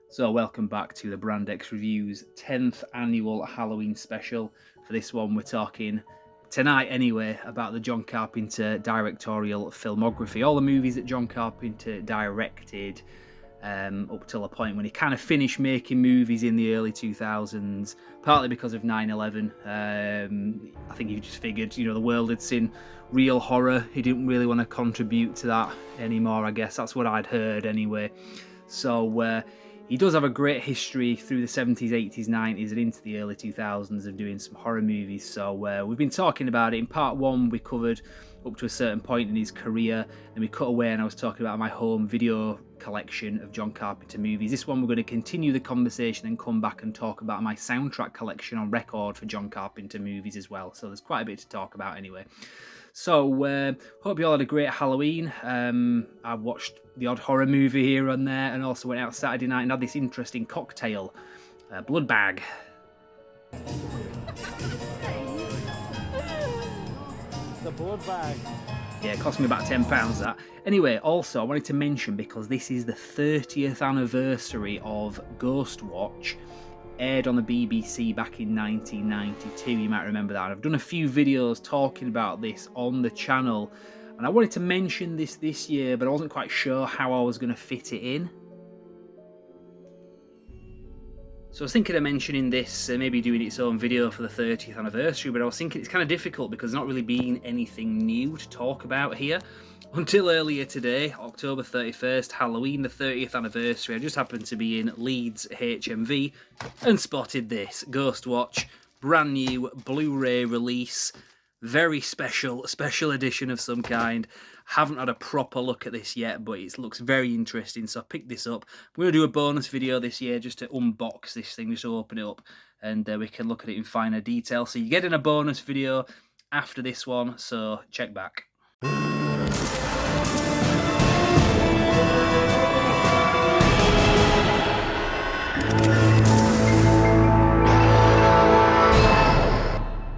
So welcome back to the Brand X Reviews 10th annual Halloween special. For this one we're talking tonight anyway about the John Carpenter directorial filmography, all the movies that John Carpenter directed up till a point when he kind of finished making movies in the early 2000s, partly because of 9/11. I think he just figured, the world had seen real horror. He didn't really want to contribute to that anymore, I guess. That's what I'd heard anyway. So he does have a great history through the 70s, 80s, 90s, and into the early 2000s of doing some horror movies. So we've been talking about it. In part one, we covered up to a certain point in his career, and we cut away and I was talking about my home video collection of John Carpenter movies. This one, we're going to continue the conversation and come back and talk about my soundtrack collection on record for John Carpenter movies as well. So there's quite a bit to talk about anyway. So hope you all had a great Halloween. I watched the odd horror movie here and there, and also went out Saturday night and had this interesting cocktail, Blood Bag. The Blood Bag. Yeah, it cost me about £10 that. Anyway, also I wanted to mention, because this is the 30th anniversary of Ghostwatch, aired on the BBC back in 1992, you might remember that. I've done a few videos talking about this on the channel, and I wanted to mention this year, but I wasn't quite sure how I was going to fit it in. So I was thinking of mentioning this, maybe doing its own video for the 30th anniversary, but I was thinking it's kind of difficult because there's not really been anything new to talk about here. Until earlier today, October 31st, Halloween, the 30th anniversary, I just happened to be in Leeds HMV and spotted this Ghostwatch, brand new Blu-ray release, very special edition of some kind. Haven't had a proper look at this yet, but it looks very interesting, so I picked this up. I'm going to do a bonus video this year just to unbox this thing, just to open it up, and we can look at it in finer detail. So you're getting a bonus video after this one, so check back.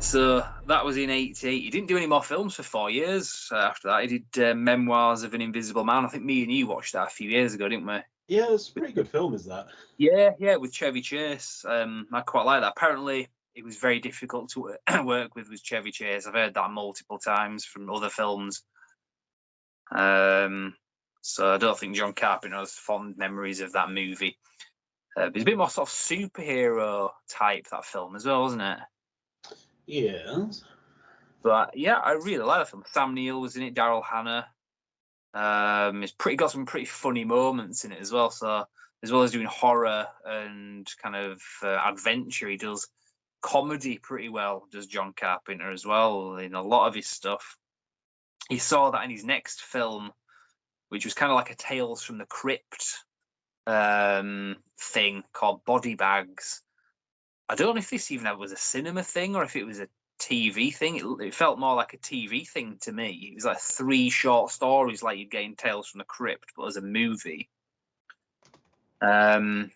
So that was in 88. He didn't do any more films for 4 years after that. He did Memoirs of an Invisible Man. I think me and you watched that a few years ago, didn't we? Yeah, it's a pretty good film, is that? Yeah, with Chevy Chase. I quite like that. Apparently, it was very difficult to work with Chevy Chase. I've heard that multiple times from other films. So I don't think John Carpenter has fond memories of that movie. But it's a bit more sort of superhero type, that film as well, wasn't it? Yes. But yeah, I really like the film. Sam Neill was in it, Daryl Hannah. It's got some pretty funny moments in it as well. So as well as doing horror and kind of adventure, he does comedy pretty well, does John Carpenter as well, in a lot of his stuff. He saw that in his next film, which was kind of like a Tales from the Crypt thing called Body Bags. I don't know if this even was a cinema thing or if it was a TV thing. It felt more like a TV thing to me. It was like 3 short stories like you'd get in Tales from the Crypt, but as a movie. I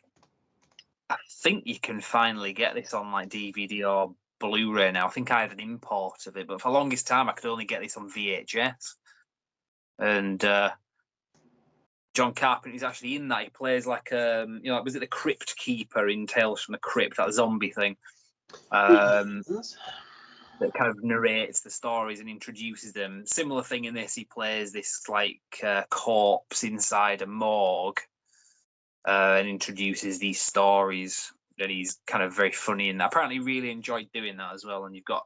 think you can finally get this on like DVD or Blu-ray now. I think I had an import of it, but for the longest time I could only get this on VHS. And John Carpenter is actually in that. He plays like was it the Crypt Keeper in Tales from the Crypt, that zombie thing? That kind of narrates the stories and introduces them. Similar thing in this, he plays this like corpse inside a morgue and introduces these stories. And he's kind of very funny in that. Apparently, really enjoyed doing that as well. And you've got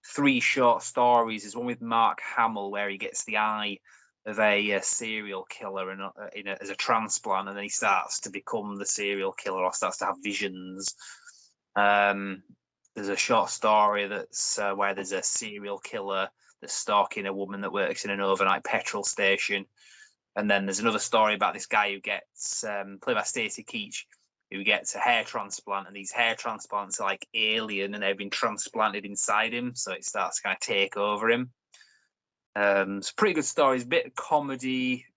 3 short stories. There's one with Mark Hamill where he gets the eye of a serial killer as a transplant, and then he starts to become the serial killer or starts to have visions. There's a short story that's where there's a serial killer that's stalking a woman that works in an overnight petrol station. And then there's another story about this guy who gets, played by Stacey Keach, who gets a hair transplant, and these hair transplants are like alien and they've been transplanted inside him. So it starts to kind of take over him. It's a pretty good story. It's a bit of comedy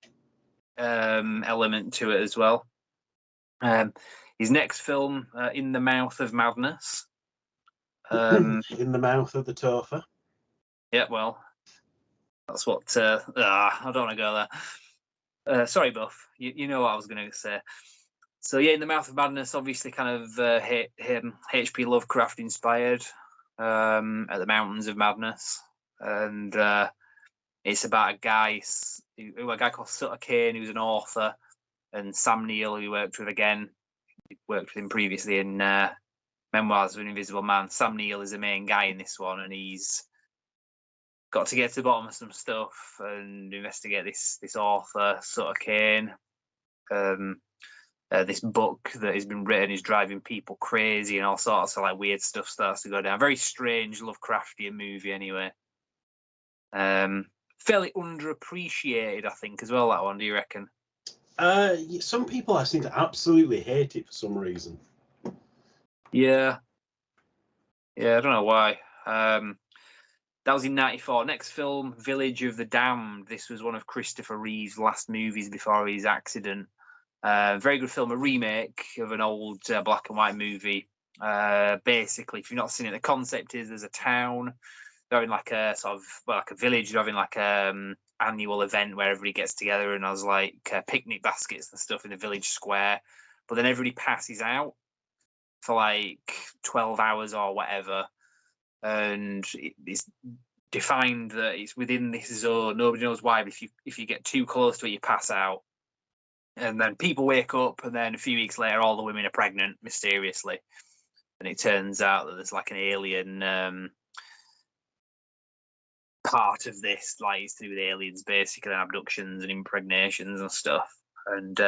element to it as well. His next film, In the Mouth of Madness. In the mouth of the Topher. Yeah, well, that's what. I don't want to go there. Sorry, Buff. You know what I was going to say. So yeah, In the Mouth of Madness, obviously kind of H.P. Lovecraft inspired, at the Mountains of Madness, and it's about a guy called Sutter Kane, who's an author, and Sam Neill, who he worked with him previously in Memoirs of an Invisible Man. Sam Neill is the main guy in this one, and he's got to get to the bottom of some stuff and investigate this author, Sutter Kane. This book that has been written is driving people crazy, and all sorts of like weird stuff starts to go down. Very strange Lovecraftian movie, anyway. Fairly underappreciated, I think, as well. That one, do you reckon? Some people I seem to absolutely hate it for some reason. Yeah, I don't know why. That was in '94. Next film, Village of the Damned. This was one of Christopher Reeve's last movies before his accident. Very good film, a remake of an old black and white movie. Basically, if you've not seen it, the concept is there's a town, they're having like a sort of like a village, they're having like annual event where everybody gets together and there's like picnic baskets and stuff in the village square. But then everybody passes out for like 12 hours or whatever, and it's defined that it's within this zone. Nobody knows why, but if you get too close to it, you pass out. And then people wake up, and then a few weeks later, all the women are pregnant mysteriously. And it turns out that there's like an alien part of this, like it's to do with aliens, basically, and abductions and impregnations and stuff. And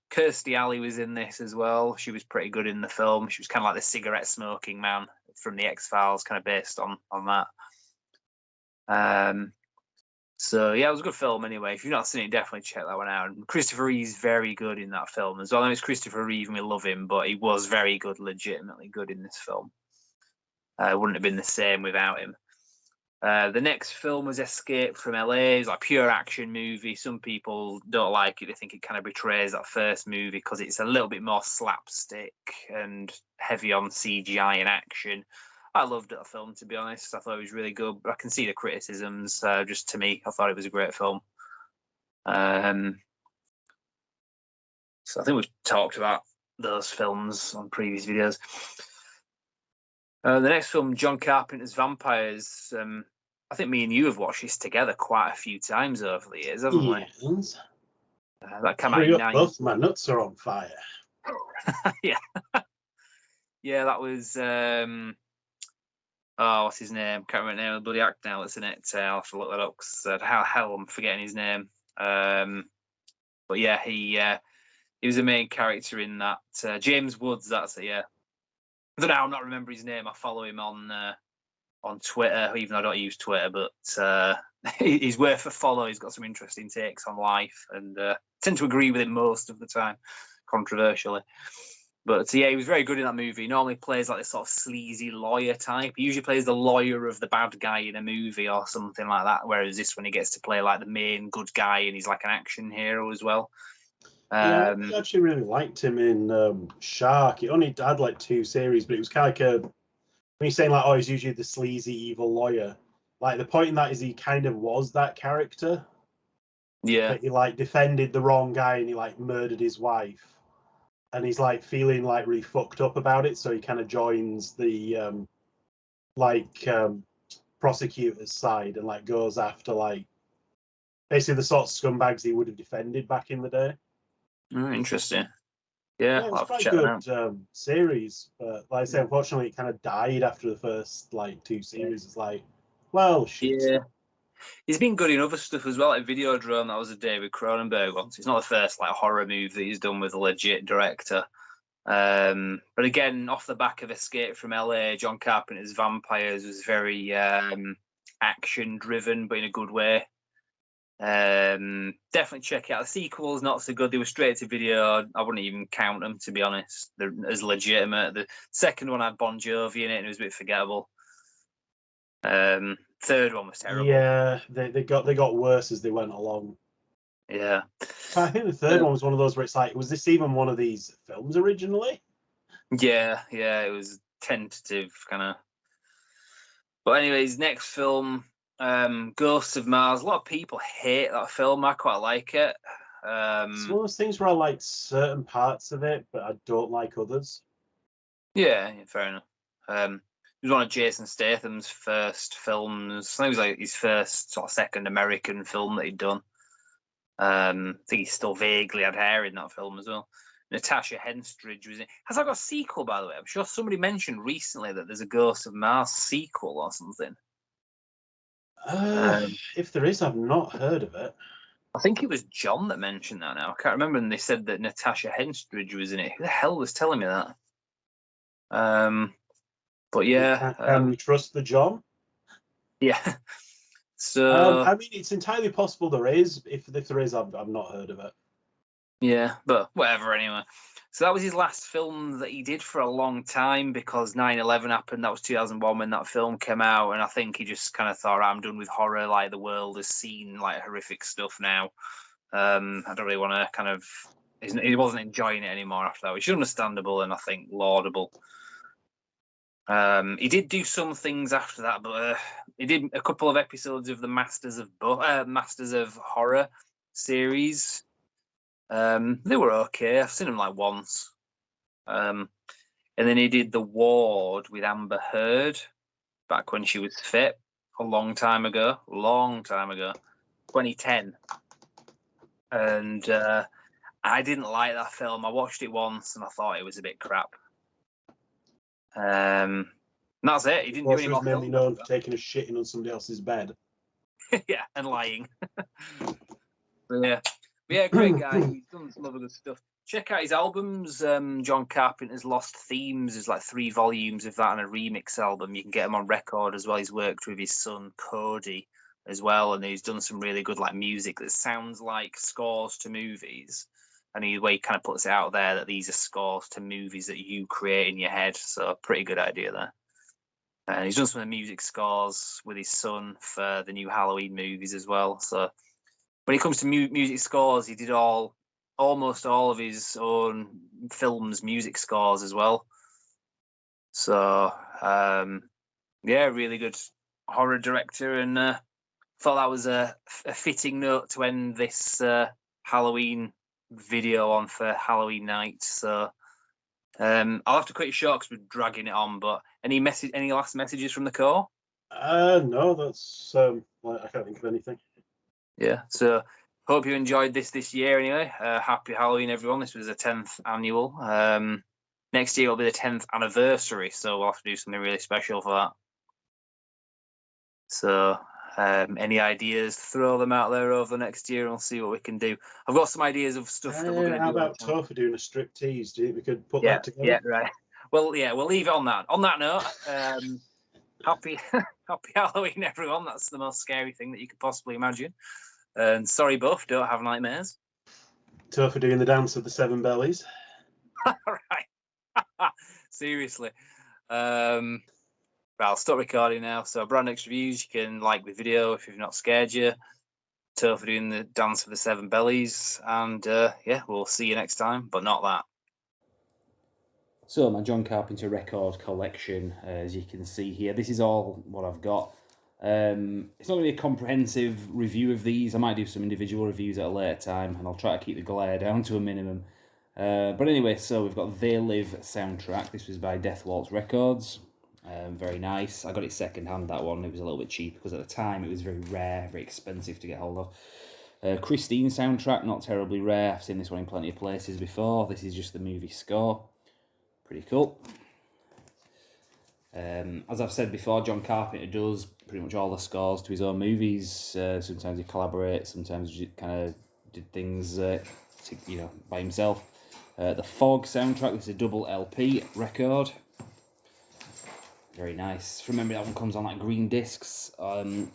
Kirstie Alley was in this as well. She was pretty good in the film. She was kind of like the cigarette smoking man from the X-Files, kind of based on that. So yeah, it was a good film anyway. If you've not seen it, definitely check that one out. And Christopher Reeve's very good in that film as well. I know it's Christopher Reeve and we love him, but he was very good, legitimately good in this film. It wouldn't have been the same without him. The next film was Escape from LA. It's like a pure action movie. Some people don't like it. They think it kind of betrays that first movie because it's a little bit more slapstick and heavy on CGI and action. I loved that film, to be honest. I thought it was really good. But I can see the criticisms. Just to me, I thought it was a great film. So I think we've talked about those films on previous videos. The next film, John Carpenter's Vampires. I think me and you have watched this together quite a few times over the years, haven't we? Yes. That came out in Both my nuts are on fire. Yeah. Yeah, that was what's his name? Can't remember the name of the bloody actor now that's in it. I'll have to look that up because how I'm forgetting his name. But yeah, he was the main character in that. James Woods, that's it, yeah. I don't know, I'm not remember his name. I follow him on Twitter, even though I don't use Twitter, but he's worth a follow. He's got some interesting takes on life, and I tend to agree with him most of the time, controversially. But yeah, he was very good in that movie. He normally plays like this sort of sleazy lawyer type. He usually plays the lawyer of the bad guy in a movie or something like that, whereas this one he gets to play like the main good guy, and he's like an action hero as well. Yeah, I actually really liked him in Shark. It only had like 2 series, but it was kind of like when you're saying like, oh, he's usually the sleazy evil lawyer. Like the point in that is he kind of was that character. Yeah. But he like defended the wrong guy and he like murdered his wife. And he's like feeling like really fucked up about it, so he kind of joins the prosecutor's side and like goes after like basically the sort of scumbags he would have defended back in the day. Interesting. Yeah, it I'll was have to quite check that out. good series, but like I say, unfortunately, it kind of died after the first like 2 series. It's like, well, shit. Yeah. He's been good in other stuff as well, like Videodrome. That was a David Cronenberg one. So it's not the first like horror movie that he's done with a legit director. But again, off the back of Escape from LA, John Carpenter's Vampires was very action driven, but in a good way. Definitely check it out. The sequel's not so good. They were straight to video. I wouldn't even count them, to be honest. They're as legitimate. The second one had Bon Jovi in it, and it was a bit forgettable. Third one was terrible. Yeah, they got worse as they went along. Yeah. I think the third one was one of those where it's like, was this even one of these films originally? Yeah, it was tentative, kind of. But anyways, next film, Ghosts of Mars. A lot of people hate that film. I quite like it. It's one of those things where I like certain parts of it, but I don't like others. Yeah, fair enough. It was one of Jason Statham's first films. I think it was like his first sort of second American film that he'd done. I think he still vaguely had hair in that film as well. Natasha Henstridge was in. Has that got a sequel, by the way? I'm sure somebody mentioned recently that there's a Ghost of Mars sequel or something. If there is, I've not heard of it. I think it was John that mentioned that now. I can't remember, and they said that Natasha Henstridge was in it. Who the hell was telling me that? But yeah. Can we trust the John? Yeah. So I mean, it's entirely possible there is. If there is, I've not heard of it. yeah, but whatever anyway. So that was his last film that he did for a long time because 9/11 happened. That was 2001 when that film came out, and I think he just kind of thought, I'm done with horror. Like the world has seen like horrific stuff now. I don't really want to kind of. He wasn't enjoying it anymore after that, which is understandable and I think laudable. He did do some things after that, but he did a couple of episodes of the Masters of Horror series. They were okay. I've seen them like once. And then he did The Ward with Amber Heard back when she was fit a long time ago, 2010. And I didn't like that film. I watched it once and I thought it was a bit crap. And that's it. He didn't do any more films. Mainly known for taking a shitting on somebody else's bed. Yeah, and lying. But yeah, great guy. He's done some other good stuff. Check out his albums. John Carpenter's Lost Themes. There's like 3 volumes of that and a remix album. You can get him on record as well. He's worked with his son Cody as well, and he's done some really good like music that sounds like scores to movies. And he kind of puts it out there that these are scores to movies that you create in your head. So pretty good idea there. And he's done some of the music scores with his son for the new Halloween movies as well. So when it comes to music scores, he did almost all of his own films' music scores as well. So yeah, really good horror director, and thought that was a fitting note to end this Halloween video on for Halloween night. So I'll have to cut it short because we're dragging it on. But any last messages from the core? No, that's I can't think of anything. Yeah, so hope you enjoyed this year anyway. Happy Halloween, everyone. This was a 10th annual. Next year will be the 10th anniversary, so we'll have to do something really special for that. So any ideas, throw them out there over the next year and we'll see what we can do. I've got some ideas of stuff that we're going to do. How about Topher doing a striptease? Do you think we could put that together? Yeah, right. Well, yeah, we'll leave it on that. On that note, happy Halloween, everyone. That's the most scary thing that you could possibly imagine. And sorry, Buff, don't have nightmares. Topher doing the dance of the 7 bellies. Right. Seriously. I'll stop recording now. So, Brand X Reviews, you can like the video if you've not scared you. Topher doing the dance of the 7 bellies. And yeah, we'll see you next time, but not that. So, my John Carpenter record collection, as you can see here, this is all what I've got. It's not going to be a comprehensive review of these. I might do some individual reviews at a later time, and I'll try to keep the glare down to a minimum. But anyway, so we've got They Live soundtrack. This was by Death Waltz Records. Very nice. I got it second-hand, that one. It was a little bit cheap because at the time it was very rare, very expensive to get hold of. Christine soundtrack, not terribly rare. I've seen this one in plenty of places before. This is just the movie score. Pretty cool. As I've said before, John Carpenter does pretty much all the scores to his own movies. Sometimes he collaborates, sometimes he kind of did things by himself. The Fog soundtrack, this is a double LP record. Very nice. Remember that one comes on like green discs.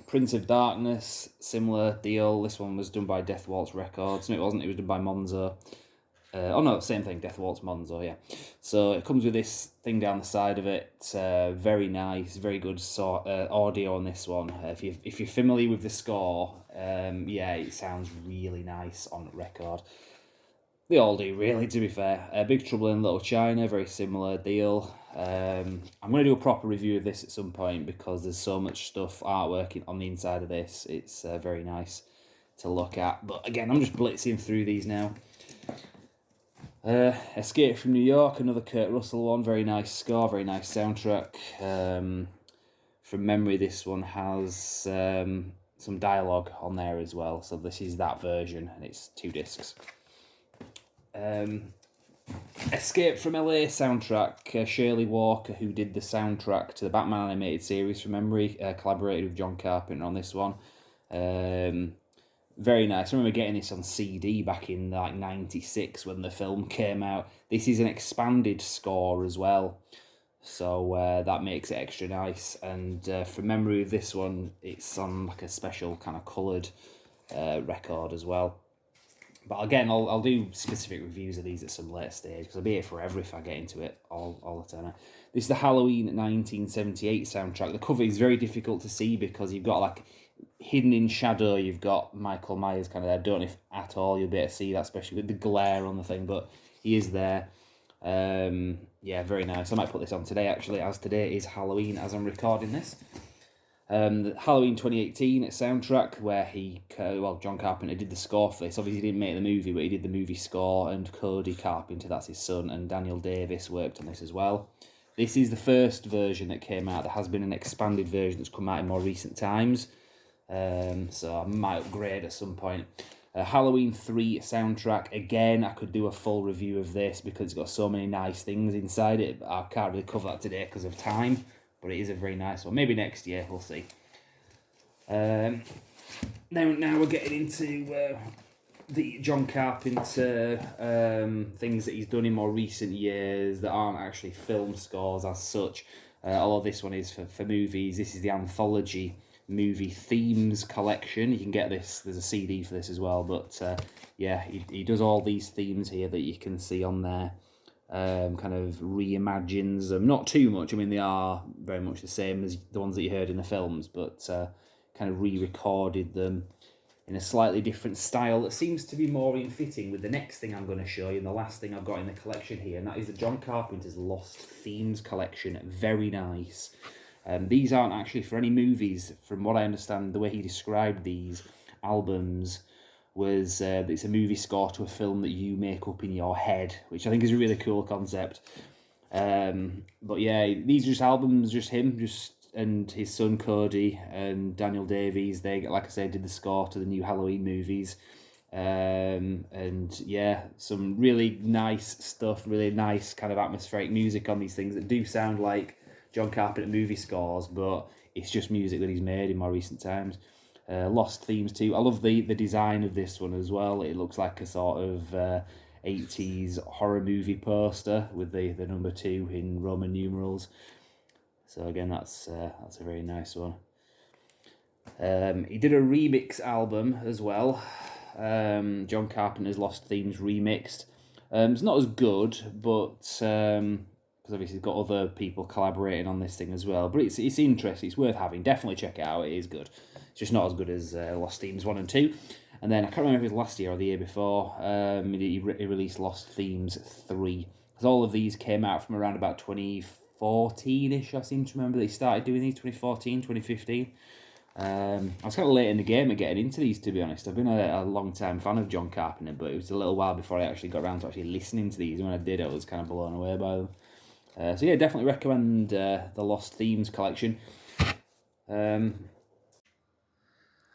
Prince of Darkness, similar deal. This one was done by Death Waltz Records. No, it wasn't. It was done by Monzo. Same thing. Death Waltz Monzo. Yeah. So it comes with this thing down the side of it. Very nice. Very good audio on this one. If you're familiar with the score, it sounds really nice on record. They all do, really, to be fair. Big Trouble in Little China, very similar deal. I'm going to do a proper review of this at some point because there's so much stuff, artwork on the inside of this. It's very nice to look at. But again, I'm just blitzing through these now. Escape from New York, another Kurt Russell one. Very nice score, very nice soundtrack. From memory, this one has some dialogue on there as well. So this is that version, and it's 2 discs. Escape from LA soundtrack. Shirley Walker, who did the soundtrack to the Batman animated series from memory, collaborated with John Carpenter on this one. Very nice. I remember getting this on CD back in like '96 when the film came out. This is an expanded score as well, so that makes it extra nice. And from memory of this one, it's on like a special kind of coloured record as well. But again, I'll do specific reviews of these at some later stage, because I'll be here forever if I get into it all the time. This is the Halloween 1978 soundtrack. The cover is very difficult to see because you've got like hidden in shadow, you've got Michael Myers kind of there. I don't know if at all you'll be able to see that, especially with the glare on the thing, but he is there. Yeah, very nice. I might put this on today, actually, as today is Halloween as I'm recording this. The Halloween 2018 soundtrack, where John Carpenter did the score for this. Obviously, he didn't make the movie, but he did the movie score, and Cody Carpenter, that's his son, and Daniel Davis worked on this as well. This is the first version that came out. There has been an expanded version that's come out in more recent times. So I might upgrade at some point. Halloween 3 soundtrack. Again, I could do a full review of this because it's got so many nice things inside it. But I can't really cover that today because of time. But it is a very nice one. Maybe next year, we'll see. Now we're getting into the John Carpenter things that he's done in more recent years that aren't actually film scores as such. Although this one is for movies. This is the Anthology Movie Themes Collection. You can get this, there's a CD for this as well, but yeah, he does all these themes here that you can see on there. Kind of reimagines them, not too much. I mean, they are very much the same as the ones that you heard in the films, but kind of re-recorded them in a slightly different style that seems to be more in fitting with the next thing I'm going to show you, and the last thing I've got in the collection here, and that is the John Carpenter's Lost Themes Collection. Very nice. These aren't actually for any movies. From what I understand, the way he described these albums was it's a movie score to a film that you make up in your head, which I think is a really cool concept. But yeah, these are just albums, just him, and his son Cody and Daniel Davies. They, like I said, did the score to the new Halloween movies. And yeah, some really nice stuff, really nice kind of atmospheric music on these things that do sound like John Carpenter movie scores, but it's just music that he's made in more recent times. Lost Themes too. I love the design of this one as well. It looks like a sort of 80s horror movie poster with the number 2 in Roman numerals. So again, that's a very nice one. He did a remix album as well. John Carpenter's Lost Themes remixed. It's not as good, but because obviously he's got other people collaborating on this thing as well. But it's interesting. It's worth having. Definitely check it out. It is good. It's just not as good as Lost Themes 1 and 2. And then I can't remember if it was last year or the year before. He released Lost Themes 3. Because all of these came out from around about 2014-ish. I seem to remember they started doing these 2014, 2015. I was kind of late in the game at getting into these, to be honest. I've been a long-time fan of John Carpenter, but it was a little while before I actually got around to actually listening to these. And when I did, I was kind of blown away by them. So yeah, definitely recommend the Lost Themes collection.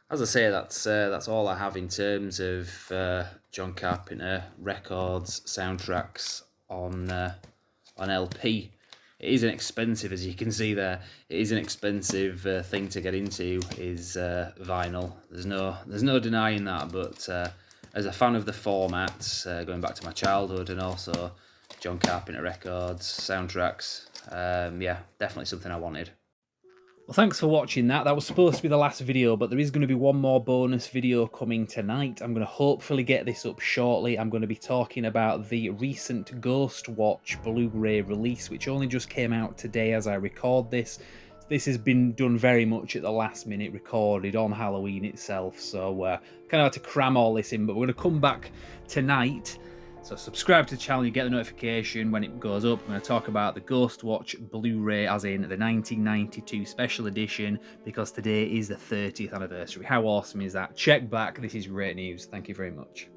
As I say, that's all I have in terms of John Carpenter records, soundtracks on LP. It is an expensive, as you can see there. It is an expensive thing to get into. Is vinyl. There's no denying that. But as a fan of the format, going back to my childhood, and also John Carpenter records, soundtracks, yeah, definitely something I wanted. Well, thanks for watching that. That was supposed to be the last video, but there is going to be one more bonus video coming tonight. I'm going to hopefully get this up shortly. I'm going to be talking about the recent Ghost Watch Blu-ray release, which only just came out today as I record this. This has been done very much at the last minute, recorded on Halloween itself, so kind of had to cram all this in, but we're going to come back tonight So subscribe to the channel, you get the notification when it goes up. I'm going to talk about the Ghost Watch Blu-ray, as in the 1992 special edition, because today is the 30th anniversary. How awesome is that? Check back. This is great news. Thank you very much.